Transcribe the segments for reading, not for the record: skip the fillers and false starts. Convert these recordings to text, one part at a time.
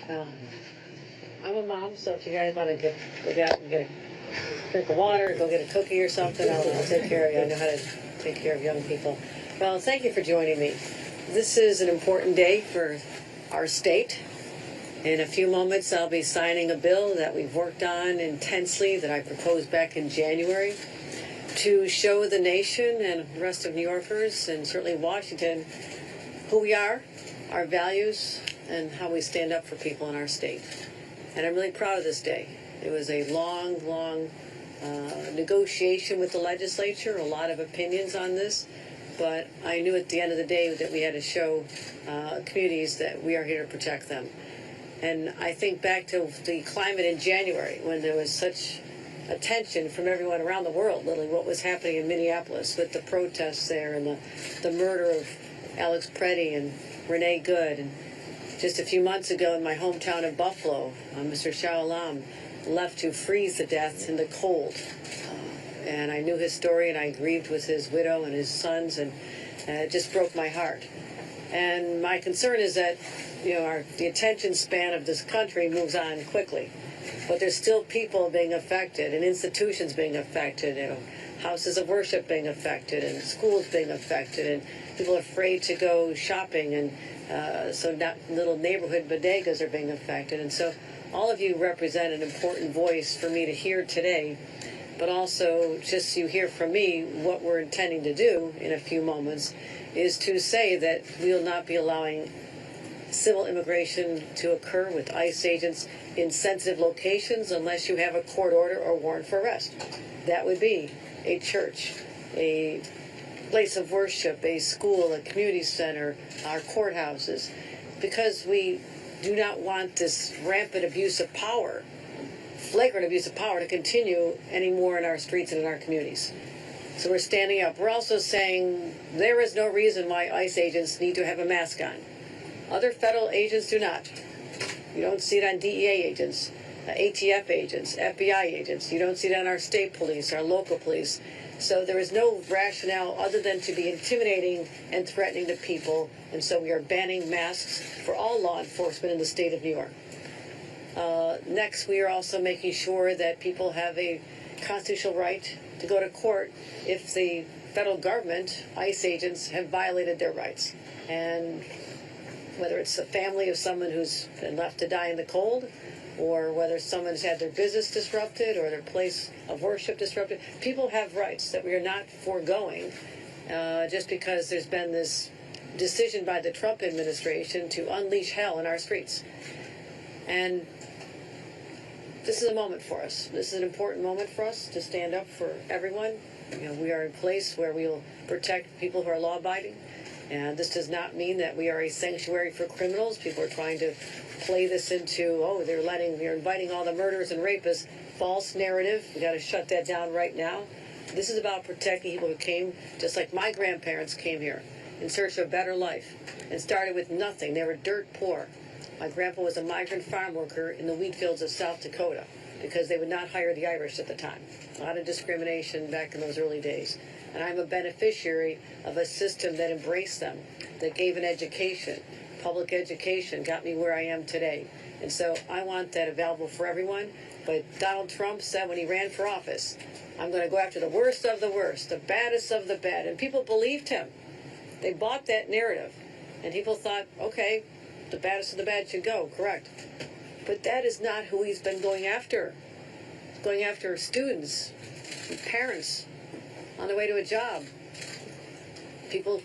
Well, I'm a mom, so if you guys want to go out and get a drink of water, go get a cookie or something, I'll take care of you. I know how to take care of young people. Well, thank you for joining me. This is an important day for our state. In a few moments, I'll be signing a bill that we've worked on intensely that I proposed back in January to show the nation and the rest of New Yorkers and certainly Washington who we are, our values, and how we stand up for people in our state. And I'm really proud of this day. It was a long negotiation with the legislature, a lot of opinions on this, but I knew at the end of the day that we had to show communities that we are here to protect them. And I think back to the climate in January when there was such attention from everyone around the world, literally what was happening in Minneapolis with the protests there and the murder of Alex Preddy and Renee Good. And just a few months ago in my hometown of Buffalo, Mr. Shah Alam left to freeze to death in the cold. And I knew his story, and I grieved with his widow and his sons, and it just broke my heart. And my concern is that, the attention span of this country moves on quickly. But there's still people being affected, and institutions being affected, houses of worship being affected, and schools being affected, and people are afraid to go shopping, and so little neighborhood bodegas are being affected. And so all of you represent an important voice for me to hear today, but also just so you hear from me what we're intending to do in a few moments is to say that we will not be allowing civil immigration to occur with ICE agents in sensitive locations unless you have a court order or warrant for arrest. That would be a church, a place of worship, a school, a community center, our courthouses, because we do not want this rampant abuse of power, flagrant abuse of power, to continue anymore in our streets and in our communities. So we're standing up. We're also saying there is no reason why ICE agents need to have a mask on. Other federal agents do not. You don't see it on DEA agents, ATF agents, FBI agents. You don't see it on our state police, our local police. So there is no rationale other than to be intimidating and threatening to people. And so we are banning masks for all law enforcement in the state of New York. Next, we are also making sure that people have a constitutional right to go to court if the federal government, ICE agents, have violated their rights. And whether it's a family of someone who's been left to die in the cold, or whether someone's had their business disrupted or their place of worship disrupted, people have rights that we are not foregoing just because there's been this decision by the Trump administration to unleash hell in our streets. And this is a moment for us. This is an important moment for us to stand up for everyone. We are in a place where we will protect people who are law-abiding. And this does not mean that we are a sanctuary for criminals. People are trying to play this into, they're inviting all the murderers and rapists. False narrative. We got to shut that down right now. This is about protecting people who came, just like my grandparents came here, in search of a better life and started with nothing. They were dirt poor. My grandpa was a migrant farm worker in the wheat fields of South Dakota because they would not hire the Irish at the time. A lot of discrimination back in those early days. And I'm a beneficiary of a system that embraced them, that gave an education, public education, got me where I am today. And so I want that available for everyone. But Donald Trump said when he ran for office, I'm going to go after the worst of the worst, the baddest of the bad. And people believed him. They bought that narrative. And people thought, okay, the baddest of the bad should go, correct. But that is not who he's been going after. He's going after students, parents, on their way to a job. People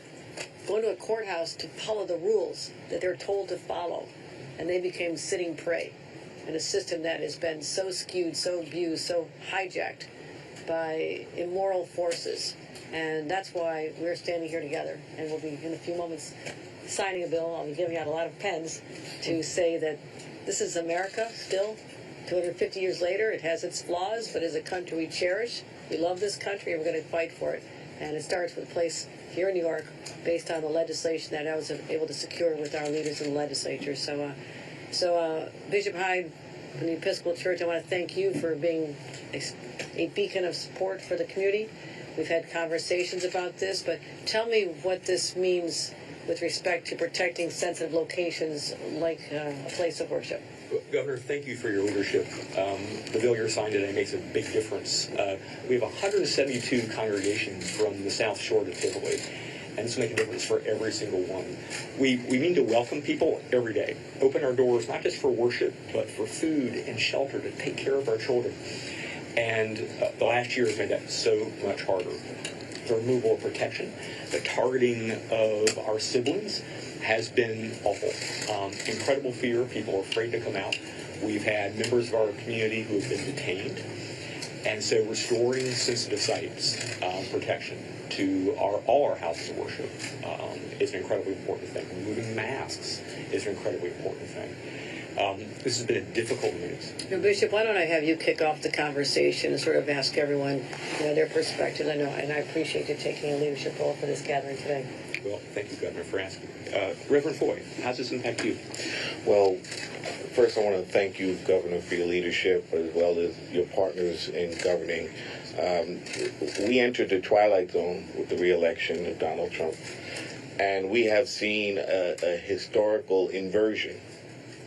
going to a courthouse to follow the rules that they're told to follow. And they became sitting prey in a system that has been so skewed, so abused, so hijacked by immoral forces. And that's why we're standing here together. And we'll be, in a few moments, signing a bill. I'll be giving out a lot of pens to say that this is America still. 250 years later, it has its flaws, but as a country we cherish. We love this country, and we're going to fight for it. And it starts with a place here in New York based on the legislation that I was able to secure with our leaders in the legislature. So Bishop Hyde from the Episcopal Church, I want to thank you for being a beacon of support for the community. We've had conversations about this, but tell me what this means with respect to protecting sensitive locations like a place of worship. Governor, thank you for your leadership. The bill you're signing today makes a big difference. We have 172 congregations from the South Shore to Tivoli, and this will make a difference for every single one. We mean to welcome people every day, open our doors not just for worship, but for food and shelter to take care of our children. And the last year has made that so much harder. The removal of protection, the targeting of our siblings has been awful. Incredible fear. People are afraid to come out. We've had members of our community who have been detained. And so restoring sensitive sites protection to all our houses of worship is an incredibly important thing. Removing masks is an incredibly important thing. This has been a difficult news. Bishop, why don't I have you kick off the conversation and sort of ask everyone, their perspective. I know, and I appreciate you taking a leadership role for this gathering today. Well, thank you, Governor, for asking. Reverend Foy, how's this impact you? Well, first I want to thank you, Governor, for your leadership, as well as your partners in governing. We entered the twilight zone with the re-election of Donald Trump, and we have seen a historical inversion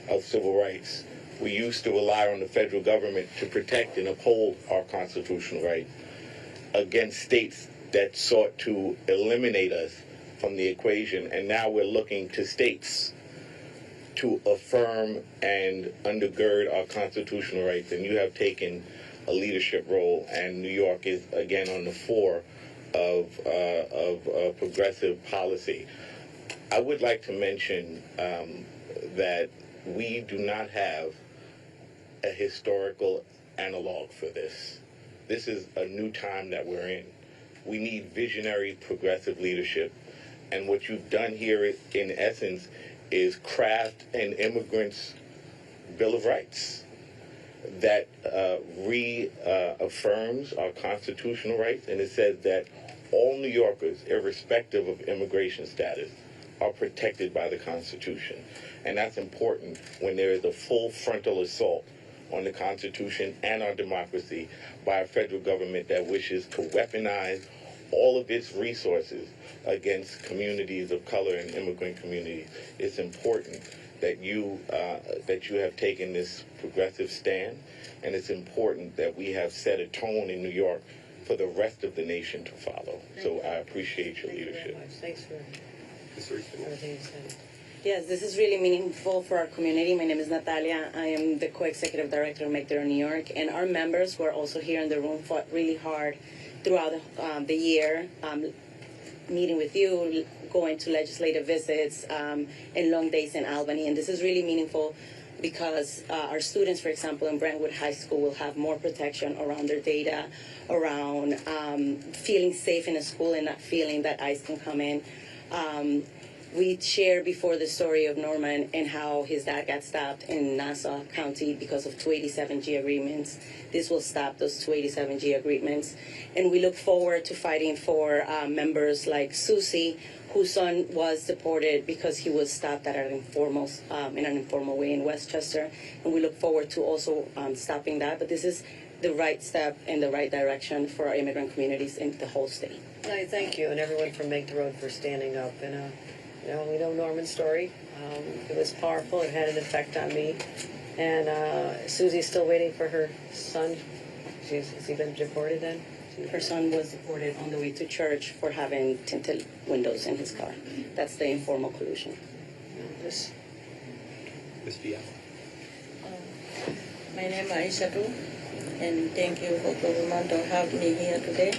of civil rights. We used to rely on the federal government to protect and uphold our constitutional rights against states that sought to eliminate us from the equation, and now we're looking to states to affirm and undergird our constitutional rights, and you have taken a leadership role, and New York is again on the fore of progressive policy. I would like to mention that we do not have a historical analog for this. This is a new time that we're in. We need visionary progressive leadership. And what you've done here, in essence, is craft an immigrant's Bill of Rights that reaffirms our constitutional rights, and it says that all New Yorkers, irrespective of immigration status, are protected by the Constitution. And that's important when there is a full frontal assault on the Constitution and our democracy by a federal government that wishes to weaponize all of its resources against communities of color and immigrant communities. It's important that you have taken this progressive stand, and it's important that we have set a tone in New York for the rest of the nation to follow. So I appreciate your leadership. Thanks for everything you said. Yes, this is really meaningful for our community. My name is Natalia. I am the co-executive director of Make There in New York, and our members who are also here in the room fought really hard throughout the year, meeting with you, going to legislative visits, and long days in Albany. And this is really meaningful because our students, for example, in Brentwood High School will have more protection around their data, around feeling safe in a school and not feeling that ICE can come in. We shared before the story of Norman and how his dad got stopped in Nassau County because of 287G agreements. This will stop those 287G agreements. And we look forward to fighting for members like Susie, whose son was deported because he was stopped at in an informal way in Westchester. And we look forward to also stopping that. But this is the right step in the right direction for our immigrant communities in the whole state. I thank you and everyone from Make the Road for standing up. And we know Norman's story. It was powerful. It had an effect on me. And Susie's still waiting for her son. Has he been deported then? Her son was deported on the way to church for having tinted windows in his car. That's the informal collusion. Ms. Diaz. My name is Aisha too, and thank you for government to have me here today.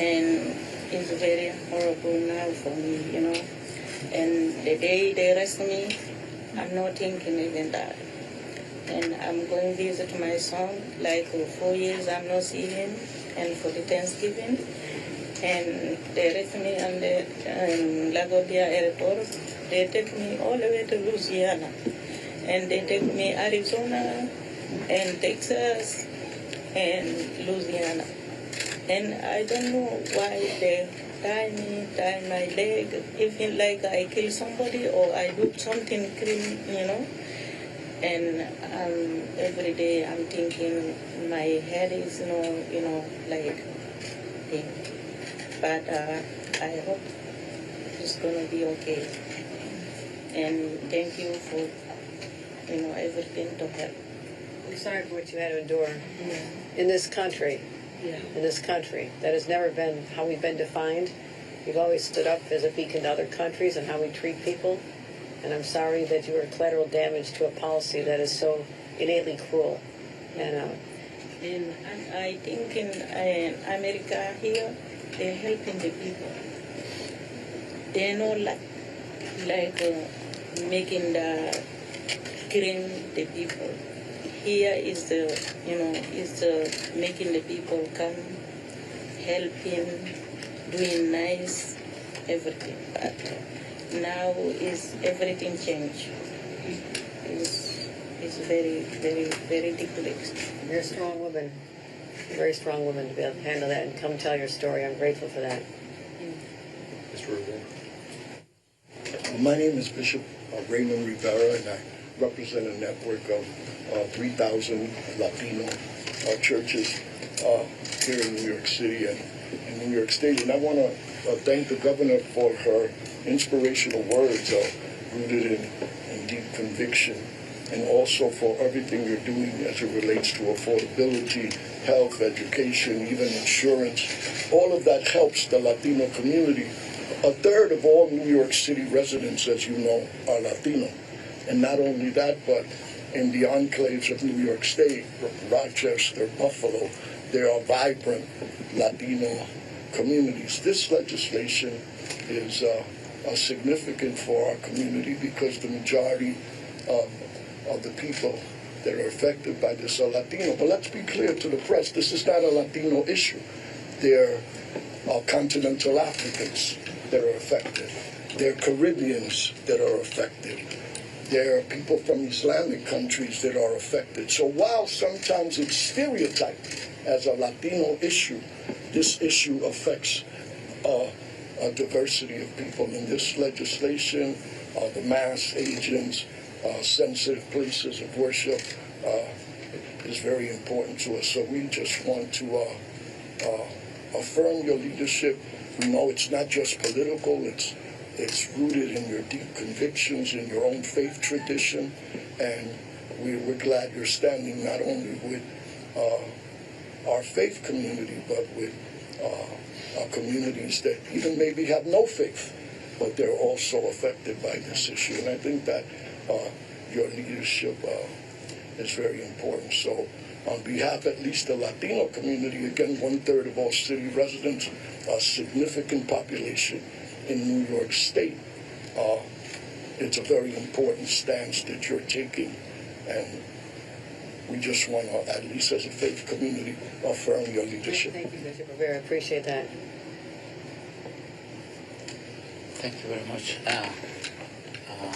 And it's very horrible now for me, And the day they arrest me, I'm not thinking even that. And I'm going to visit my son, like for 4 years I'm not seeing him, and for the Thanksgiving. And they arrest me on the LaGuardia airport. They take me all the way to Louisiana. And they take me Arizona and Texas and Louisiana. And I don't know why they tie my leg, even like I kill somebody or I do something criminal, And every day I'm thinking my head is, like, but I hope it's gonna be okay. And thank you for everything to help. I'm sorry for what you had to endure Yeah. in this country. Yeah. In this country, that has never been how we've been defined. We've always stood up as a beacon to other countries and how we treat people. And I'm sorry that you were collateral damage to a policy that is so innately cruel. And And I think in America here, they're helping the people. They're not like making killing the people. Here is making the people come, helping, doing nice, everything. But now is everything changed. It's very, very, very ridiculous. you're a strong woman, a very strong woman to be able to handle that and come tell your story. I'm grateful for that. Mr. Rubin. My name is Bishop Raymond Rivera, and I represent a network of 3,000 Latino churches here in New York City and in New York State. And I want to thank the governor for her inspirational words rooted in deep conviction, and also for everything you're doing as it relates to affordability, health, education, even insurance. All of that helps the Latino community. A third of all New York City residents, as you know, are Latino. And not only that, but in the enclaves of New York State, Rochester, Buffalo, there are vibrant Latino communities. This legislation is significant for our community because the majority of the people that are affected by this are Latino. But let's be clear to the press, this is not a Latino issue. There are continental Africans that are affected. There are Caribbeans that are affected. There are people from Islamic countries that are affected. So while sometimes it's stereotyped as a Latino issue, this issue affects a diversity of people. In this legislation, the mass agents, sensitive places of worship is very important to us. So we just want to affirm your leadership. We know it's not just political, it's rooted in your deep convictions, in your own faith tradition, and we're glad you're standing not only with our faith community, but with communities that even maybe have no faith, but they're also affected by this issue. And I think that your leadership is very important. So on behalf at least the Latino community, again, 1/3 of all city residents, a significant population in New York State, it's a very important stance that you're taking, and we just want to, at least as a faith community, affirm your leadership. Thank you, Bishop Rivera. I appreciate that. Thank you very much.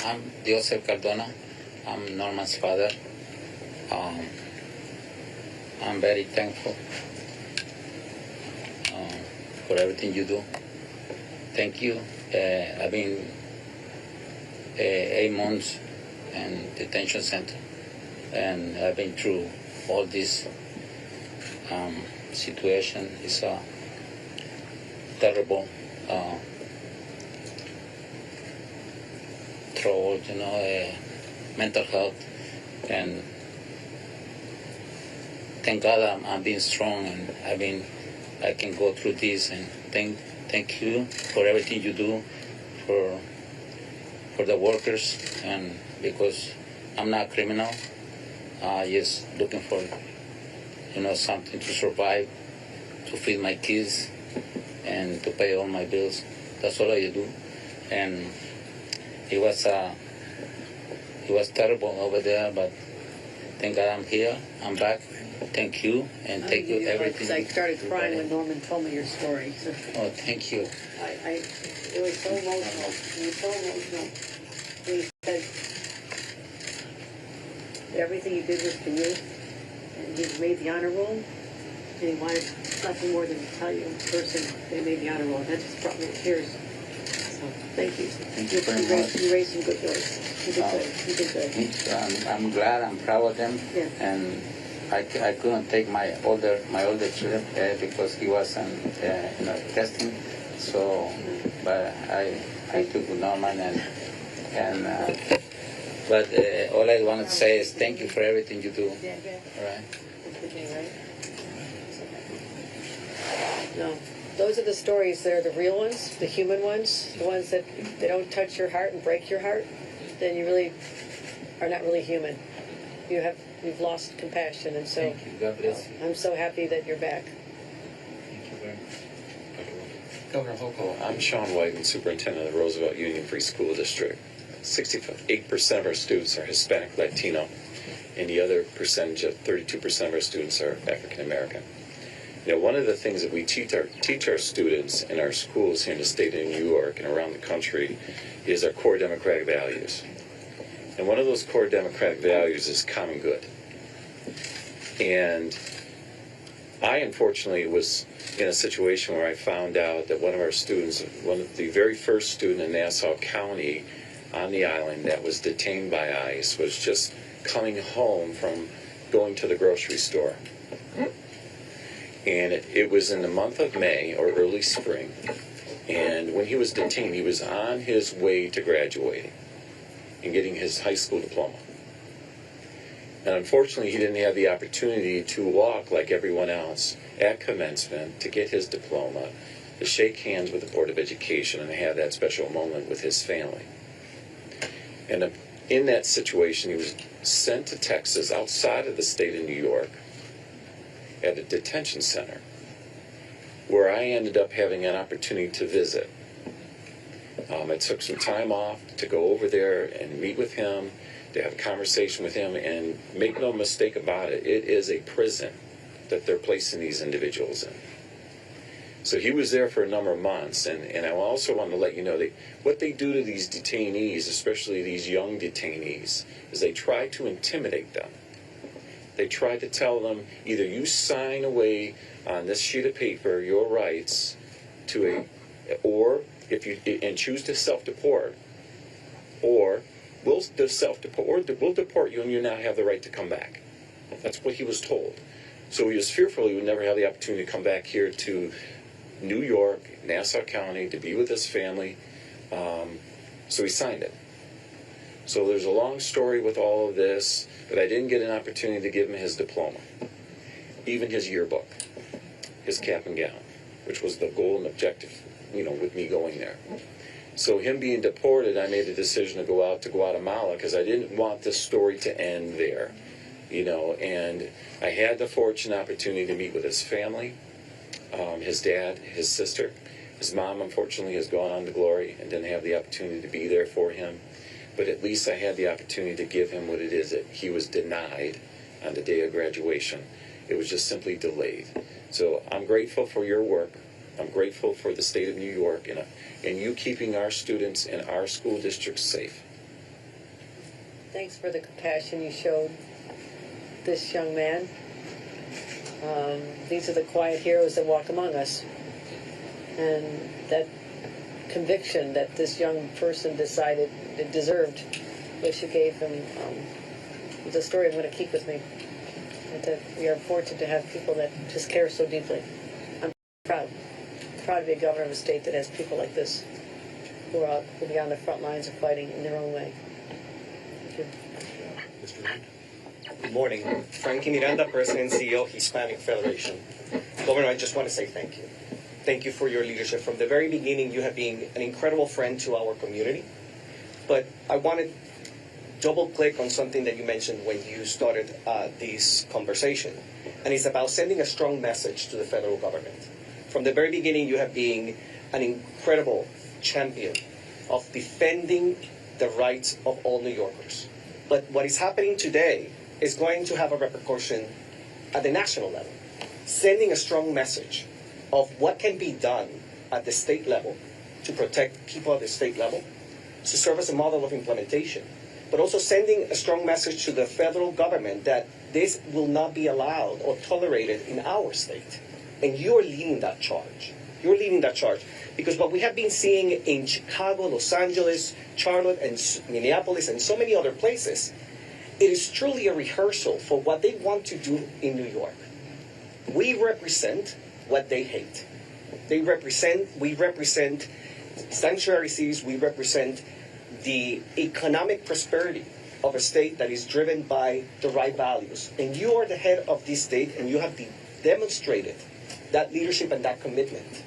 I'm Joseph Cardona. I'm Norman's father. I'm very thankful for everything you do. Thank you. I've been 8 months in detention center, and I've been through all this situation. It's a terrible trouble, mental health, and thank God I'm being strong, and I can go through this, and thank you for everything you do for the workers, and because I'm not a criminal, just looking for something to survive, to feed my kids, and to pay all my bills. That's all I do. And it was terrible over there, but thank God I'm here. I'm back. Thank you, and thank you everything. I started crying when Norman told me your story. So Oh, thank you. it was so emotional. It was so emotional. He said everything you did was for you, and he made the honor roll, and he wanted nothing more than to tell you in person that he made the honor roll. That just brought me to tears. So thank you. Thank you very much. You raised some good boys. You did good. You did good. I'm glad. I'm proud of them. Yeah. And I couldn't take my older children because he wasn't testing. So, but I took Norman and But all I want to say is thank you for everything you do. All right. No, those are the stories. They're the real ones, the human ones, the ones that they don't touch your heart and break your heart. Then you really are not really human. You've lost compassion, and so Thank you. God bless you. I'm so happy that you're back. Thank you very much. Governor Hochul, I'm Sean White, superintendent of the Roosevelt Union Free School District. 68% of our students are Hispanic Latino, and the other percentage of 32% of our students are African American. You know, one of the things that we teach our students in our schools here in the state of New York and around the country is our core democratic values. And one of those core democratic values is common good. And I, unfortunately, was in a situation where I found out that one of our students, one of the very first student in Nassau County on the island that was detained by ICE, was just coming home from going to the grocery store. And it was in the month of May or early spring. And when he was detained, he was on his way to graduating and getting his high school diploma. And unfortunately, he didn't have the opportunity to walk like everyone else at commencement to get his diploma, to shake hands with the Board of Education and have that special moment with his family. And in that situation, he was sent to Texas outside of the state of New York at a detention center where I ended up having an opportunity to visit. I took some time off to go over there and meet with him, to have a conversation with him, and make no mistake about it, it is a prison that they're placing these individuals in. So he was there for a number of months, and I also want to let you know that what they do to these detainees, especially these young detainees, is they try to intimidate them. They try to tell them, either you sign away on this sheet of paper your rights or if you and choose to self-deport, or we'll deport you and you now have the right to come back. That's what he was told. So he was fearful he would never have the opportunity to come back here to New York, Nassau County, to be with his family. So he signed it. So there's a long story with all of this, but I didn't get an opportunity to give him his diploma, even his yearbook, his cap and gown, which was the goal and objective, with me going there. So him being deported, I made a decision to go out to Guatemala because I didn't want this story to end there, and I had the fortunate opportunity to meet with his family, his dad, his sister. His mom, unfortunately, has gone on to glory and didn't have the opportunity to be there for him. But at least I had the opportunity to give him what it is that he was denied on the day of graduation. It was just simply delayed. So I'm grateful for your work. I'm grateful for the state of New York and you keeping our students and our school districts safe. Thanks for the compassion you showed this young man. These are the quiet heroes that walk among us. And that conviction that this young person decided it deserved, which you gave him, is a story I'm going to keep with me. And that we are fortunate to have people that just care so deeply. I'm proud to be a governor of a state that has people like this who will be on the front lines of fighting in their own way. Thank you. Mr. Reed? Good morning. Frankie Miranda, President and CEO, Hispanic Federation. Governor, I just want to say thank you. Thank you for your leadership. From the very beginning, you have been an incredible friend to our community. But I want to double-click on something that you mentioned when you started this conversation, and it's about sending a strong message to the federal government. From the very beginning, you have been an incredible champion of defending the rights of all New Yorkers. But what is happening today is going to have a repercussion at the national level, sending a strong message of what can be done at the state level to protect people at the state level, to serve as a model of implementation, but also sending a strong message to the federal government that this will not be allowed or tolerated in our state. And you're leading that charge. You're leading that charge. Because what we have been seeing in Chicago, Los Angeles, Charlotte, and Minneapolis, and so many other places, it is truly a rehearsal for what they want to do in New York. We represent what they hate. We represent sanctuary cities, we represent the economic prosperity of a state that is driven by the right values. And you are the head of this state, and you have demonstrated that leadership and that commitment.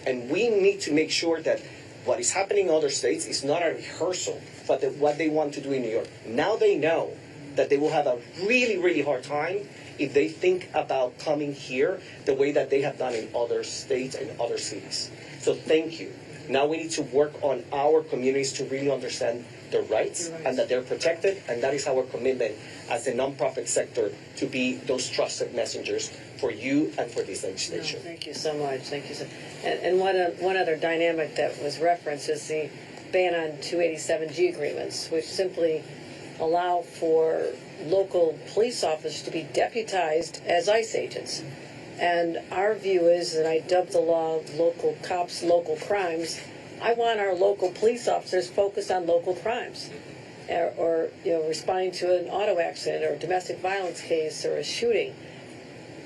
And we need to make sure that what is happening in other states is not a rehearsal, but that what they want to do in New York. Now they know that they will have a really, really hard time if they think about coming here the way that they have done in other states and other cities. So thank you. Now we need to work on our communities to really understand their rights and that they're protected, and that is our commitment as a nonprofit sector to be those trusted messengers for you and for this legislature. No, thank you so much. Thank you so. And one other dynamic that was referenced is the ban on 287G agreements, which simply allow for local police officers to be deputized as ICE agents. And our view is, and I dubbed the law local cops, local crimes, I want our local police officers focused on local crimes, or responding to an auto accident or a domestic violence case or a shooting.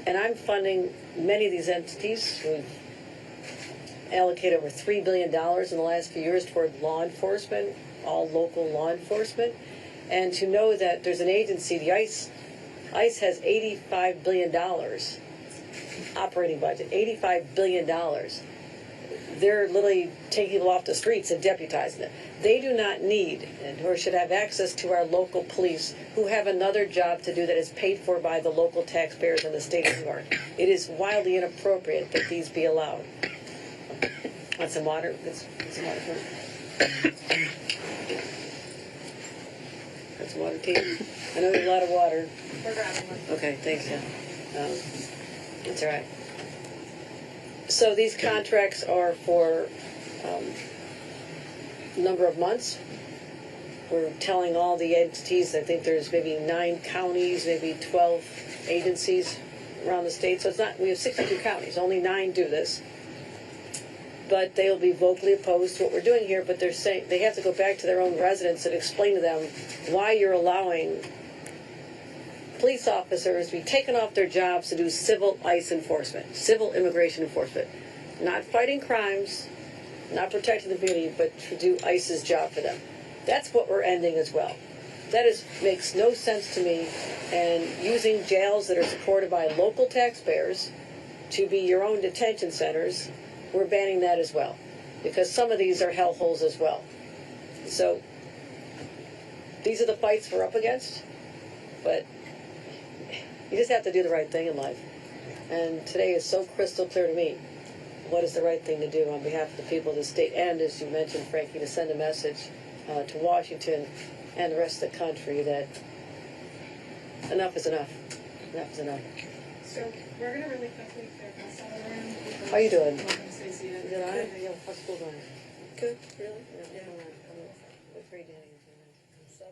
And I'm funding many of these entities. We've allocated over $3 billion in the last few years toward law enforcement, all local law enforcement. And to know that there's an agency, the ICE has $85 billion operating budget, $85 billion. They're literally taking people off the streets and deputizing them. They do not need or should have access to our local police, who have another job to do that is paid for by the local taxpayers in the state of New York. It is wildly inappropriate that these be allowed. Want some water? That's some water for me. That's water, Kate. I know there's a lot of water. We're grabbing one. Okay, thanks, yeah. That's all right. So these contracts are for a number of months. We're telling all the entities, I think there's maybe 9 counties, maybe 12 agencies around the state. So it's not, we have 62 counties, only 9 do this. But they will be vocally opposed to what we're doing here, but they're saying they have to go back to their own residents and explain to them why you're allowing police officers to be taken off their jobs to do civil ICE enforcement, civil immigration enforcement. Not fighting crimes, not protecting the community, but to do ICE's job for them. That's what we're ending as well. That makes no sense to me. And using jails that are supported by local taxpayers to be your own detention centers, we're banning that as well, because some of these are hellholes as well. So these are the fights we're up against, but you just have to do the right thing in life. And today is so crystal clear to me what is the right thing to do on behalf of the people of the state, and, as you mentioned, Frankie, to send a message to Washington and the rest of the country that enough is enough. Enough is enough. So we're going to really quickly clear this all around. How you doing? Welcome, Stacey. Is it all right? Yeah, how's school going? Good, really? Yeah. I'm afraid to have you. 7.